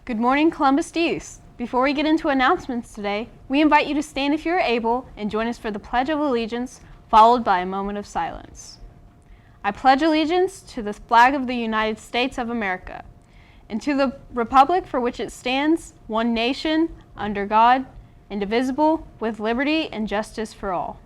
Good morning, Columbus East. Before we get into announcements today, we invite you to stand if you are able and join us for the Pledge of Allegiance, followed by a moment of silence. I pledge allegiance to the flag of the United States of America, and to the republic for which it stands, one nation, under God, indivisible, with liberty and justice for all.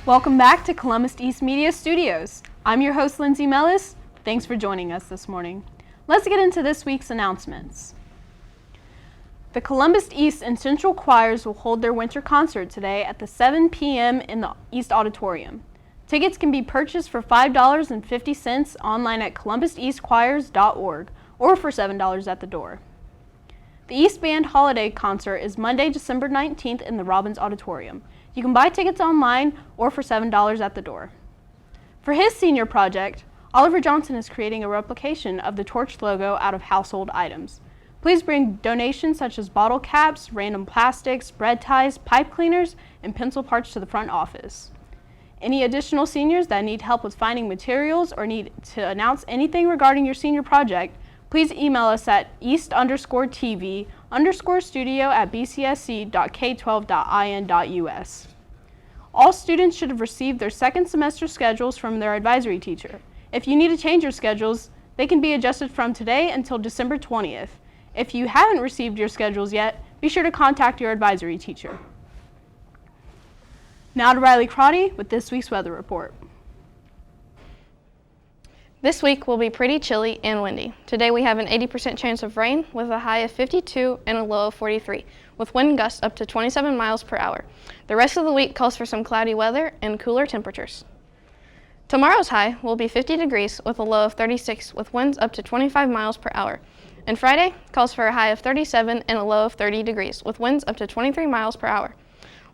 Welcome back to Columbus East Media Studios. I'm your host, Lyndsey Mellas. Thanks for joining us this morning. Let's get into this week's announcements. The Columbus East and Central Choirs will hold their winter concert today at the 7 p.m. in the East Auditorium. Tickets can be purchased for $5.50 online at columbuseastchoirs.org or for $7 at the door. The East Band Holiday Concert is Monday, December 19th in the Robbins Auditorium. You can buy tickets online or for $7 at the door. For his senior project, Oliver Johnson is creating a replication of the Torch logo out of household items. Please bring donations such as bottle caps, random plastics, bread ties, pipe cleaners, and pencil parts to the front office. Any additional seniors that need help with finding materials or need to announce anything regarding your senior project, please email us at east_tv_studio@bcsc.k12.in.us. All students should have received their second semester schedules from their advisory teacher. If you need to change your schedules, they can be adjusted from today until December 20th. If you haven't received your schedules yet, be sure to contact your advisory teacher. Now to Riley Crotty with this week's weather report. This week will be pretty chilly and windy. Today we have an 80% chance of rain with a high of 52 and a low of 43, with wind gusts up to 27 miles per hour. The rest of the week calls for some cloudy weather and cooler temperatures. Tomorrow's high will be 50 degrees with a low of 36, with winds up to 25 miles per hour. And Friday calls for a high of 37 and a low of 30 degrees, with winds up to 23 miles per hour.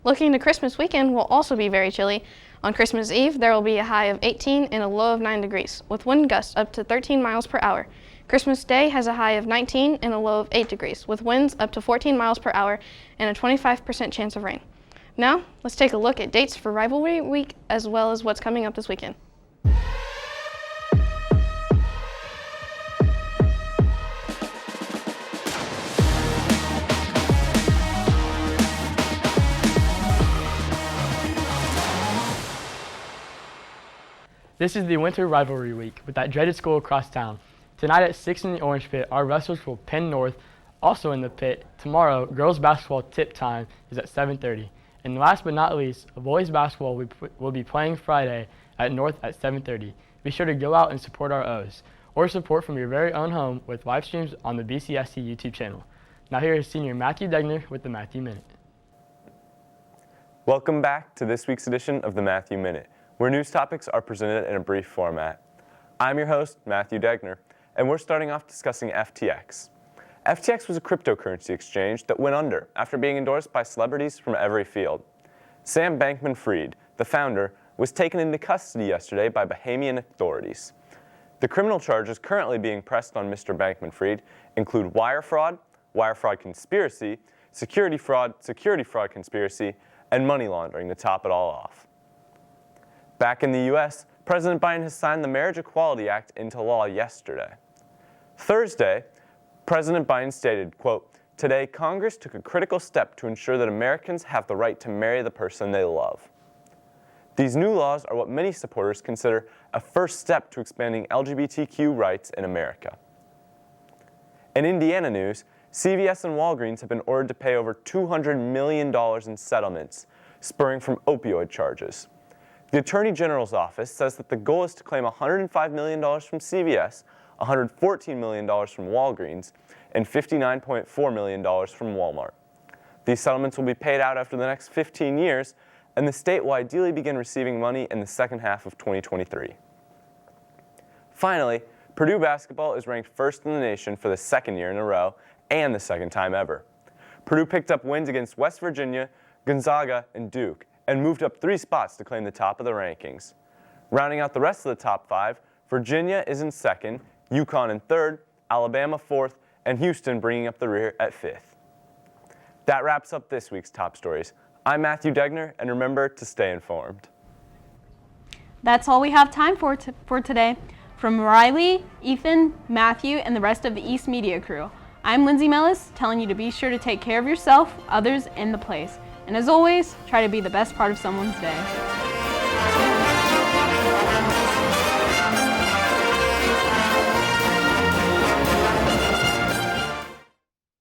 Looking to Christmas weekend will also be very chilly. On Christmas Eve, there will be a high of 18 and a low of 9 degrees, with wind gusts up to 13 miles per hour. Christmas Day has a high of 19 and a low of 8 degrees, with winds up to 14 miles per hour and a 25% chance of rain. Now, let's take a look at dates for Rivalry Week as well as what's coming up this weekend. This is the Winter Rivalry Week with that dreaded school across town. Tonight at 6 in the Orange Pit, our wrestlers will Penn North. Also in the pit, tomorrow, girls basketball tip time is at 7:30. And last but not least, boys basketball will be playing Friday at North at 7:30. Be sure to go out and support our O's, or support from your very own home with live streams on the BCSC YouTube channel. Now here is senior Matthew Degner with the Matthew Minute. Welcome back to this week's edition of the Matthew Minute, where news topics are presented in a brief format. I'm your host, Matthew Degner, and we're starting off discussing FTX. FTX was a cryptocurrency exchange that went under after being endorsed by celebrities from every field. Sam Bankman-Fried, the founder, was taken into custody yesterday by Bahamian authorities. The criminal charges currently being pressed on Mr. Bankman-Fried include wire fraud conspiracy, security fraud conspiracy, and money laundering to top it all off. Back in the U.S., President Biden has signed the Marriage Equality Act into law yesterday. Thursday, President Biden stated, quote, "Today, Congress took a critical step to ensure that Americans have the right to marry the person they love." These new laws are what many supporters consider a first step to expanding LGBTQ rights in America. In Indiana news, CVS and Walgreens have been ordered to pay over $200 million in settlements, spurring from opioid charges. The Attorney General's office says that the goal is to claim $105 million from CVS, $114 million from Walgreens, and $59.4 million from Walmart. These settlements will be paid out after the next 15 years, and the state will ideally begin receiving money in the second half of 2023. Finally, Purdue basketball is ranked first in the nation for the second year in a row and the second time ever. Purdue picked up wins against West Virginia, Gonzaga, and Duke, and moved up 3 spots to claim the top of the rankings. Rounding out the rest of the top 5, Virginia is in second, UConn in third, Alabama fourth, and Houston bringing up the rear at 5th. That wraps up this week's top stories. I'm Matthew Degner, and remember to stay informed. That's all we have time for today. From Riley, Ethan, Matthew, and the rest of the East Media crew, I'm Lyndsey Mellas, telling you to be sure to take care of yourself, others, and the place. And as always, try to be the best part of someone's day.